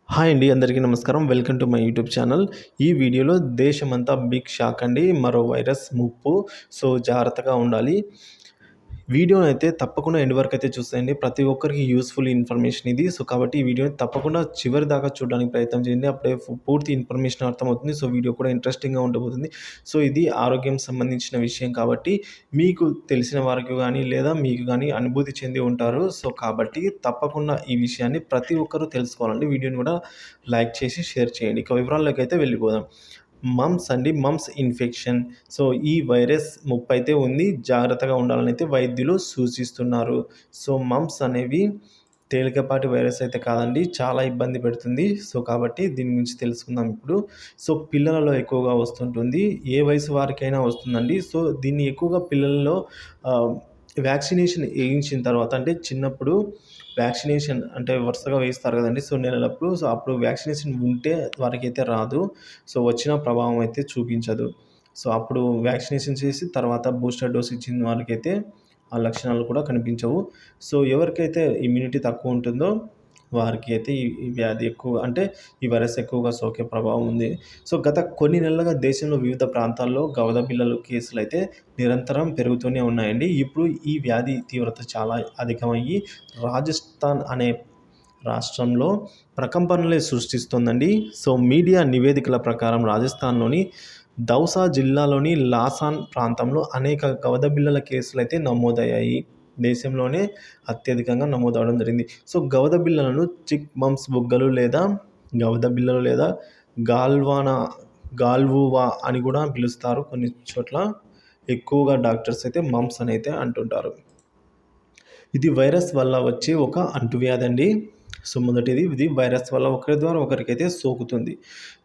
Hi అండి. అందరికీ నమస్కారం. Welcome to my YouTube channel. ఈ వీడియోలో దేశమంతా బిగ్ షాక్ అండి. మరో వైరస్ ముప్పు. సో, జాగ్రత్తగా ఉండాలి. వీడియోనైతే తప్పకుండా ఎండ్ వరకైతే చూసేయండి. ప్రతి ఒక్కరికి యూజ్‌ఫుల్ ఇన్ఫర్మేషన్ ఇది. సో, కాబట్టి ఈ వీడియోని తప్పకుండా చివరి దాకా చూడడానికి ప్రయత్నం చేయండి. అప్పుడే పూర్తి ఇన్ఫర్మేషన్ అర్థమవుతుంది. సో, వీడియో కూడా ఇంట్రెస్టింగ్‌గా ఉండబోతుంది. సో, ఇది ఆరోగ్యం సంబంధించిన విషయం కాబట్టి మీకు తెలిసిన వారికి గానీ, లేదా మీకు గానీ అనుభూతి చెంది ఉంటారు. సో, కాబట్టి తప్పకుండా ఈ విషయాన్ని ప్రతి ఒక్కరూ తెలుసుకోవాలండి. వీడియోని కూడా లైక్ చేసి షేర్ చేయండి. ఇక వివరాల్లోకైతే వెళ్ళిపోదాం. మమ్స్ అండి. Mumps infection. సో, ఈ వైరస్ ముప్పైతే ఉంది. జాగ్రత్తగా ఉండాలనైతే వైద్యులు సూచిస్తున్నారు. సో, మమ్స్ అనేవి తేలికపాటి వైరస్ అయితే కాదండి. చాలా ఇబ్బంది పెడుతుంది. సో, కాబట్టి దీని గురించి తెలుసుకుందాం ఇప్పుడు. సో, పిల్లలలో ఎక్కువగా వస్తుంటుంది. ఏ వయసు వారికైనా వస్తుందండి. సో, దీన్ని ఎక్కువగా పిల్లల్లో వ్యాక్సినేషన్ ఏయించిన తర్వాత అంటే చిన్నప్పుడు వ్యాక్సినేషన్ అంటే వరుసగా వేస్తారు కదండీ! సో, నెలలప్పుడు. సో, అప్పుడు వ్యాక్సినేషన్ ఉంటే వారికైతే రాదు. సో, వచ్చిన ప్రభావం అయితే చూపించదు. సో, అప్పుడు వ్యాక్సినేషన్ చేసి తర్వాత బూస్టర్ డోస్ ఇచ్చిన వారికైతే ఆ లక్షణాలు కూడా కనిపించవు. సో, ఎవరికైతే ఇమ్యూనిటీ తక్కువ ఉంటుందో వారికి అయితే ఈ వ్యాధి ఎక్కువ అంటే ఈ వైరస్ ఎక్కువగా సోకే ప్రభావం ఉంది. సో, గత కొన్ని నెలలుగా దేశంలో వివిధ ప్రాంతాల్లో గవద బిళ్ళలు కేసులైతే నిరంతరం పెరుగుతూనే ఉన్నాయండి. ఇప్పుడు ఈ వ్యాధి తీవ్రత చాలా అధికమయ్యి రాజస్థాన్ అనే రాష్ట్రంలో ప్రకంపనలే సృష్టిస్తోందండి. సో, మీడియా నివేదికల ప్రకారం రాజస్థాన్‌లోని దౌసా జిల్లాలోని లాసాన్ ప్రాంతంలో అనేక గవద బిళ్ళల కేసులైతే నమోదయ్యాయి. దేశంలోనే అత్యధికంగా నమోదవడం జరిగింది. సో, గవద బిళ్ళలను చిక్ మమ్స్ బుగ్గలు లేదా గవద బిళ్ళలు లేదా గాల్వానా గాల్వువా అని కూడా పిలుస్తారు కొన్ని చోట్ల. ఎక్కువగా డాక్టర్స్ అయితే మమ్స్ అని అయితే అంటుంటారు. ఇది వైరస్ వల్ల వచ్చే ఒక అంటువ్యాధి అండి. సో, మొదటిది ఇది వైరస్ వల్ల ఒకరి ద్వారా ఒకరికైతే సోకుతుంది.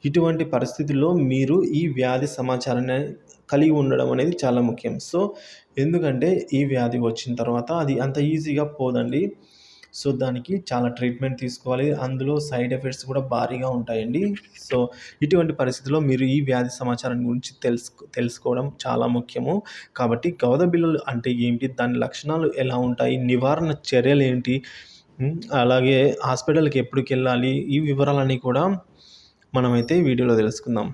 ఇటువంటి పరిస్థితుల్లో మీరు ఈ వ్యాధి సమాచారాన్ని కలిగి ఉండడం అనేది చాలా ముఖ్యం. సో, ఎందుకంటే ఈ వ్యాధి వచ్చిన తర్వాత అది అంత ఈజీగా పోదండి. సో, దానికి చాలా ట్రీట్మెంట్ తీసుకోవాలి. అందులో సైడ్ ఎఫెక్ట్స్ కూడా భారీగా ఉంటాయండి. సో, ఇటువంటి పరిస్థితిలో మీరు ఈ వ్యాధి సమాచారం గురించి తెలుసుకోవడం చాలా ముఖ్యము. కాబట్టి గవద బిళ్ళలు అంటే ఏంటి? దాని లక్షణాలు ఎలా ఉంటాయి? నివారణ చర్యలేంటి? అలాగే హాస్పిటల్‌కి ఎప్పటికెళ్ళాలి? ఈ వివరాలన్నీ కూడా మనమైతే ఈ వీడియోలో తెలుసుకుందాం.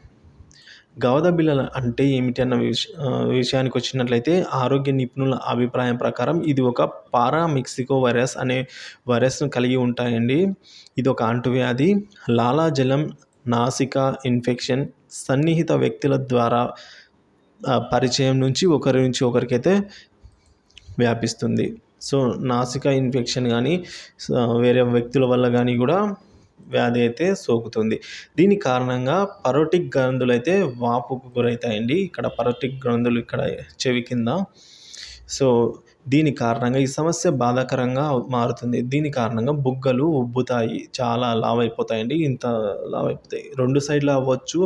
గవద బిళ్ళలు అంటే ఏమిటి అన్న విషయానికొచ్చినట్లయితే ఆరోగ్య నిపుణుల అభిప్రాయం ప్రకారం ఇది ఒక పారామెక్సికో వైరస్ అనే వైరస్‌ను కలిగి ఉంటాయండి. ఇదొక అంటువ్యాధి. లాలాజలం, నాసిక ఇన్ఫెక్షన్, సన్నిహిత వ్యక్తుల ద్వారా పరిచయం నుంచి ఒకరి నుంచి ఒకరికైతే వ్యాపిస్తుంది. సో, నాసిక ఇన్ఫెక్షన్ గానీ, వేరే వ్యక్తుల వల్ల గానీ గూడా వ్యాధి అయితే సోకుతుంది. దీని కారణంగా పరోటిక్ గ్రంథులైతే వాపుకు గురైతాయండి. ఇక్కడ పరోటిక్ గ్రంథులు ఇక్కడ చెవి కింద. సో, దీని కారణంగా ఈ సమస్య బాధాకరంగా మారుతుంది. దీని కారణంగా బుగ్గలు ఉబ్బుతాయి. చాలా లావైపోతాయండి. ఇంత లావైపోతాయి. 2 సైడ్‌లా అవ్వచ్చు.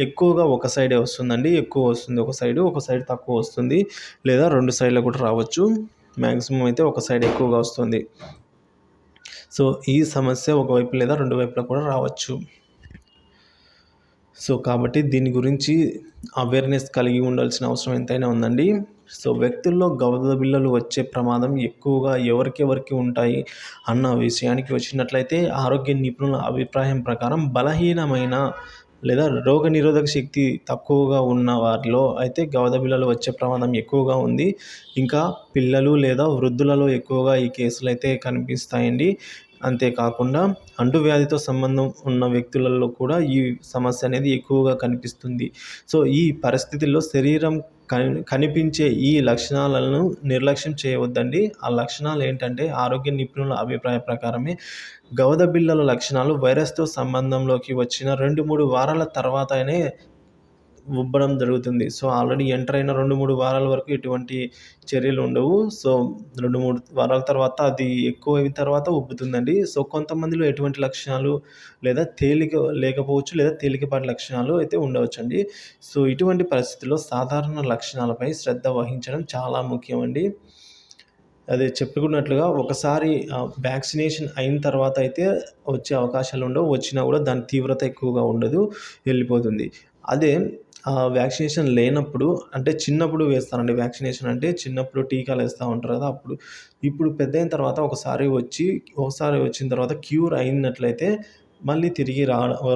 ఎక్కువగా ఒక సైడే వస్తుందండి. ఎక్కువ వస్తుంది ఒక సైడు. ఒక సైడ్ తక్కువ వస్తుంది. లేదా 2 సైడ్‌ల కూడా రావచ్చు. మాక్సిమం అయితే ఒక సైడ్ ఎక్కువగా వస్తుంది. సో, ఈ సమస్య ఒకవైపు లేదా 2 వైపులా కూడా రావచ్చు. సో, కాబట్టి దీని గురించి అవేర్‌నెస్ కలిగి ఉండాల్సిన అవసరం ఎంతైనా ఉందండి. సో, వ్యక్తుల్లో గవద బిళ్ళలు వచ్చే ప్రమాదం ఎక్కువగా ఎవరికెవరికి ఉంటాయి అన్న విషయానికి వచ్చినట్లయితే ఆరోగ్య నిపుణుల అభిప్రాయం ప్రకారం బలహీనమైన లేదా రోగనిరోధక శక్తి తక్కువగా ఉన్న వారిలో అయితే గవద బిళ్ళలు వచ్చే ప్రమాదం ఎక్కువగా ఉంది. ఇంకా పిల్లలు లేదా వృద్ధులలో ఎక్కువగా ఈ కేసులైతే కనిపిస్తాయండి. అంతేకాకుండా అంటువ్యాధితో సంబంధం ఉన్న వ్యక్తులలో కూడా ఈ సమస్య అనేది ఎక్కువగా కనిపిస్తుంది. సో, ఈ పరిస్థితుల్లో శరీరం కనిపించే ఈ లక్షణాలను నిర్లక్ష్యం చేయవద్దండి. ఆ లక్షణాలు ఏంటంటే ఆరోగ్య నిపుణుల అభిప్రాయం ప్రకారమే గవద బిళ్ళల లక్షణాలు వైరస్‌తో సంబంధంలోకి వచ్చిన 2, 3 వారాల తర్వాతనే ఉబ్బడం జరుగుతుంది. సో, ఆల్రెడీ ఎంటర్ అయిన 2, 3 వారాల వరకు ఎటువంటి చర్యలు ఉండవు. సో, 2, 3 వారాల తర్వాత అది ఎక్కువయిన తర్వాత ఉబ్బుతుందండి. సో, కొంతమందిలో ఎటువంటి లక్షణాలు లేదా లేకపోవచ్చు లేదా తేలికపాటి లక్షణాలు అయితే ఉండవచ్చండి. సో, ఇటువంటి పరిస్థితుల్లో సాధారణ లక్షణాలపై శ్రద్ధ వహించడం చాలా ముఖ్యమండి. అదే చెప్పుకున్నట్లుగా ఒకసారి వ్యాక్సినేషన్ అయిన తర్వాత అయితే వచ్చే అవకాశాలు ఉండవు. వచ్చినా కూడా దాని తీవ్రత ఎక్కువగా ఉండదు. వెళ్ళిపోతుంది. అదే వ్యాక్సినేషన్ లేనప్పుడు అంటే చిన్నప్పుడు వేస్తారండి. వ్యాక్సినేషన్ అంటే చిన్నప్పుడు టీకాలేస్తా ఉంటారు కదా! అప్పుడు. ఇప్పుడు పెద్దయిన తర్వాత ఒకసారి వచ్చిన తర్వాత క్యూర్ అయినట్లయితే మళ్ళీ తిరిగి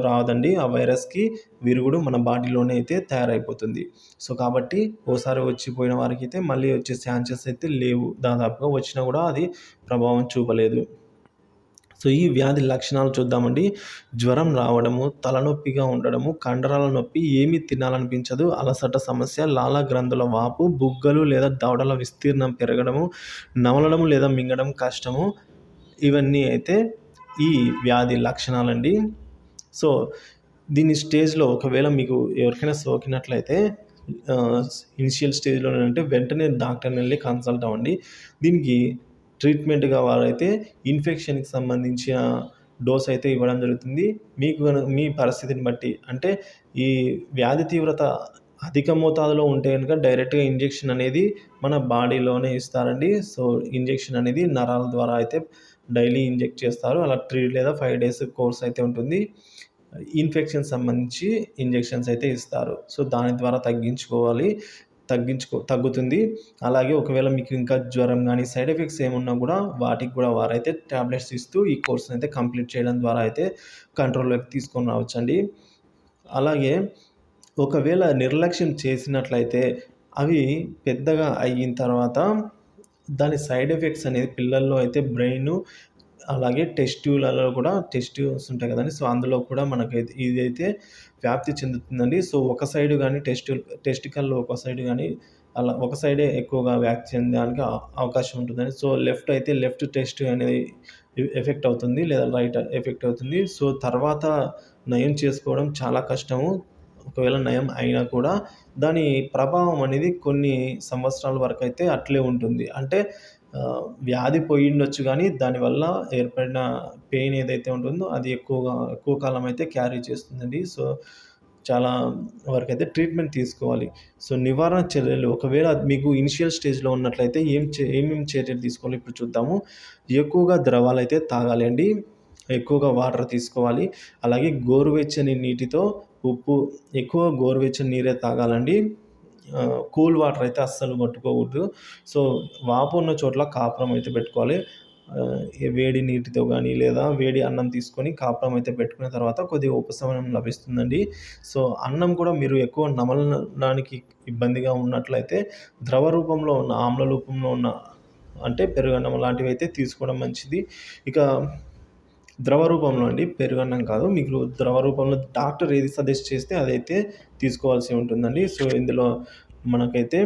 రాదండి. ఆ వైరస్‌కి విరుగుడు మన బాడీలోనే అయితే తయారైపోతుంది. సో, కాబట్టి ఓసారి వచ్చిపోయిన వారికైతే మళ్ళీ వచ్చే ఛాన్సెస్ అయితే లేవు. దాదాపుగా వచ్చినా కూడా అది ప్రభావం చూపలేదు. సో, ఈ వ్యాధి లక్షణాలు చూద్దామండి. జ్వరం రావడము, తలనొప్పిగా ఉండడము, కండరాల నొప్పి, ఏమీ తినాలనిపించదు, అలసట సమస్య, లాల గ్రంథుల వాపు, బుగ్గలు లేదా దవడల విస్తీర్ణం పెరగడము, నమలడం లేదా మింగడం కష్టము. ఇవన్నీ అయితే ఈ వ్యాధి లక్షణాలండి. సో, దీని స్టేజ్‌లో ఒకవేళ మీకు ఎవరికైనా సోకినట్లయితే ఇనిషియల్ స్టేజ్‌లోనే అంటే వెంటనే డాక్టర్‌ని వెళ్లి కన్సల్ట్ అవ్వండి. దీనికి ట్రీట్మెంట్‌గా వారైతే ఇన్ఫెక్షన్‌కి సంబంధించిన డోస్ అయితే ఇవ్వడం జరుగుతుంది. మీకు మీ పరిస్థితిని బట్టి అంటే ఈ వ్యాధి తీవ్రత అధిక మోతాదులో ఉంటే గనుక డైరెక్ట్‌గా ఇంజెక్షన్ అనేది మన బాడీలోనే ఇస్తారండి. సో, ఇంజెక్షన్ అనేది నరాల ద్వారా అయితే డైలీ ఇంజెక్ట్ చేస్తారు. అలా 3 లేదా 5 డేస్ కోర్స్ అయితే ఉంటుంది. ఇన్ఫెక్షన్ సంబంధించి ఇంజెక్షన్స్ అయితే ఇస్తారు. సో, దాని ద్వారా తగ్గుతుంది. అలాగే ఒకవేళ మీకు ఇంకా జ్వరం గానీ, సైడ్ ఎఫెక్ట్స్ ఏమున్నా గూడా వాటికి గూడా వారైతే టాబ్లెట్స్ ఇస్తూ ఈ కోర్స్‌ని అయితే కంప్లీట్ చేయడం ద్వారా అయితే కంట్రోల్‌లోకి తీసుకొని రావచ్చండి. అలాగే ఒకవేళ నిర్లక్ష్యం చేసినట్లయితే అవి పెద్దగా అయిన తర్వాత దాని సైడ్ ఎఫెక్ట్స్ అనేది పిల్లల్లో అయితే బ్రెయిను అలాగే టెస్ట్ ట్యూబ్‌లలో కూడా టెస్ట్ ట్యూబ్స్ ఉంటాయి కదండీ! సో, అందులో కూడా మనకైతే ఇదైతే వ్యాప్తి చెందుతుందండి. సో, ఒక సైడ్ గాని టెస్టికల్‌లో ఒక సైడ్ గాని అలా ఒక సైడే ఎక్కువగా వ్యాప్తి చెందడానికి అవకాశం ఉంటుందండి. సో, లెఫ్ట్ టెస్ట్ అనేది ఎఫెక్ట్ అవుతుంది. లేదా రైట్ ఎఫెక్ట్ అవుతుంది. సో, తర్వాత నయం చేసుకోవడం చాలా కష్టము. ఒకవేళ నయం అయినా కూడా దాని ప్రభావం అనేది కొన్ని సంవత్సరాల వరకైతే అట్లే ఉంటుంది. అంటే వ్యాధి పోయుండొచ్చు గానీ, దానివల్ల ఏర్పడిన పెయిన్ ఏదైతే ఉంటుందో అది ఎక్కువ కాలం అయితే క్యారీ చేస్తుందండి. సో, చాలా వరకైతే ట్రీట్మెంట్ తీసుకోవాలి. సో, నివారణ చర్యలు ఒకవేళ మీకు ఇనిషియల్ స్టేజ్‌లో ఉన్నట్లయితే ఏమేమి చర్యలు తీసుకోవాలో ఇప్పుడు చూద్దాము. ఎక్కువగా ద్రవాలైతే తాగాలి అండి. ఎక్కువగా వాటర్ తీసుకోవాలి. అలాగే గోరువెచ్చని నీటితో ఎక్కువ గోరువెచ్చని నీరే తాగాలండి. కూల్ వాటర్ అయితే అస్సలు పట్టుకోకూడదు. సో, వాపు ఉన్న చోట్ల కాపురం అయితే పెట్టుకోవాలి. వేడి నీటితో గానీ, లేదా వేడి అన్నం తీసుకొని కాపురం అయితే పెట్టుకున్న తర్వాత కొద్దిగా ఉపశమనం లభిస్తుందండి. సో, అన్నం కూడా మీరు ఎక్కువ నమలడానికి ఇబ్బందిగా ఉన్నట్లయితే ద్రవ రూపంలో ఉన్న, ఆమ్ల రూపంలో ఉన్న అంటే పెరుగన్నం లాంటివైతే తీసుకోవడం మంచిది. ఇక ద్రవ రూపంలో అండి. పెరుగన్నం కాదు. మీకు ద్రవ రూపంలో డాక్టర్ ఏది సజెస్ట్ చేస్తే అదైతే తీసుకోవాల్సి ఉంటుందండి. సో, ఇందులో మనకైతే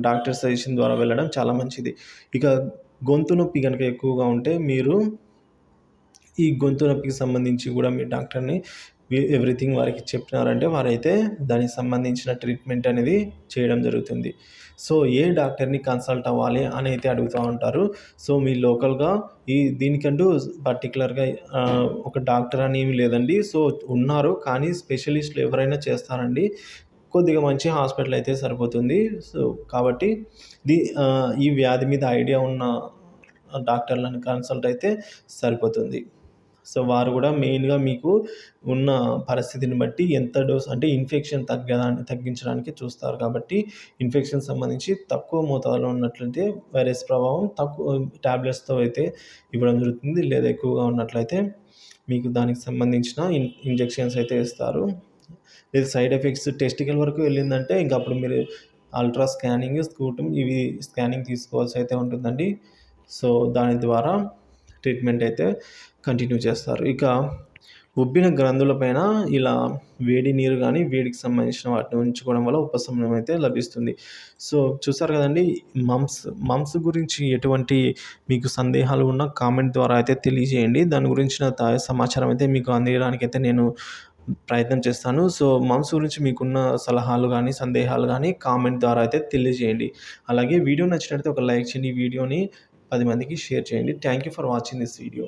డాక్టర్ సజెషన్ ద్వారా వెళ్ళడం చాలా మంచిది. ఇక గొంతు నొప్పి గనక ఎక్కువగా ఉంటే మీరు ఈ గొంతు నొప్పికి సంబంధించి గూడా మీ డాక్టర్‌ని ఎవ్రీథింగ్ వారికి చెప్పినారంటే వారైతే దానికి సంబంధించిన ట్రీట్మెంట్ అనేది చేయడం జరుగుతుంది. సో, ఏ డాక్టర్‌ని కన్సల్ట్ అవ్వాలి అని అయితే అడుగుతా ఉంటారు. సో, మీ లోకల్‌గా దీనికంటూ పర్టిక్యులర్‌గా ఒక డాక్టర్ అని ఏమి లేదండి. సో, ఉన్నారు కానీ స్పెషలిస్ట్‌లు ఎవరైనా చేస్తారండి. కొద్దిగా మంచి హాస్పిటల్ అయితే సరిపోతుంది. సో, కాబట్టి ఈ వ్యాధి మీద ఐడియా ఉన్న డాక్టర్‌లను కన్సల్ట్ అయితే సరిపోతుంది. సో, వారు గూడా మెయిన్‌గా మీకు ఉన్న పరిస్థితిని బట్టి ఎంత డోస్ అంటే ఇన్ఫెక్షన్ తగ్గించడానికి చూస్తారు కాబట్టి, ఇన్ఫెక్షన్ సంబంధించి తక్కువ మోతాదులో ఉన్నట్లయితే వైరస్ ప్రభావం తక్కువ టాబ్లెట్స్‌తో అయితే ఇవ్వడం జరుగుతుంది. లేదా ఎక్కువగా ఉన్నట్లయితే మీకు దానికి సంబంధించిన ఇంజెక్షన్స్ అయితే ఇస్తారు. లేదా సైడ్ ఎఫెక్ట్స్ టెస్టికల్ వరకు వెళ్ళిందంటే ఇంక అప్పుడు మీరు అల్ట్రా స్కానింగ్, స్క్రూటమ్ ఇవి స్కానింగ్ తీసుకోవాల్సి అయితే ఉంటుందండి. సో, దాని ద్వారా ట్రీట్మెంట్ అయితే కంటిన్యూ చేస్తారు. ఇక ఉబ్బిన గ్రంథులపైన ఇలా వేడి నీరు గానీ, వేడికి సంబంధించిన వాటిని ఉంచుకోవడం వల్ల ఉపశమనం అయితే లభిస్తుంది. సో, చూసారు కదండీ! మమ్స్ గురించి ఎటువంటి మీకు సందేహాలు ఉన్నా కామెంట్ ద్వారా అయితే తెలియజేయండి. దాని గురించిన సమాచారం అయితే మీకు అందియడానికైతే నేను ప్రయత్నం చేస్తాను. సో, మమ్స్ గురించి మీకున్న సలహాలు గానీ, సందేహాలు గానీ కామెంట్ ద్వారా అయితే తెలియజేయండి. అలాగే వీడియో నచ్చినట్లయితే ఒక లైక్ చేయండి. ఈ వీడియోని 10 మందికి షేర్ చేయండి. Thank you for watching this video.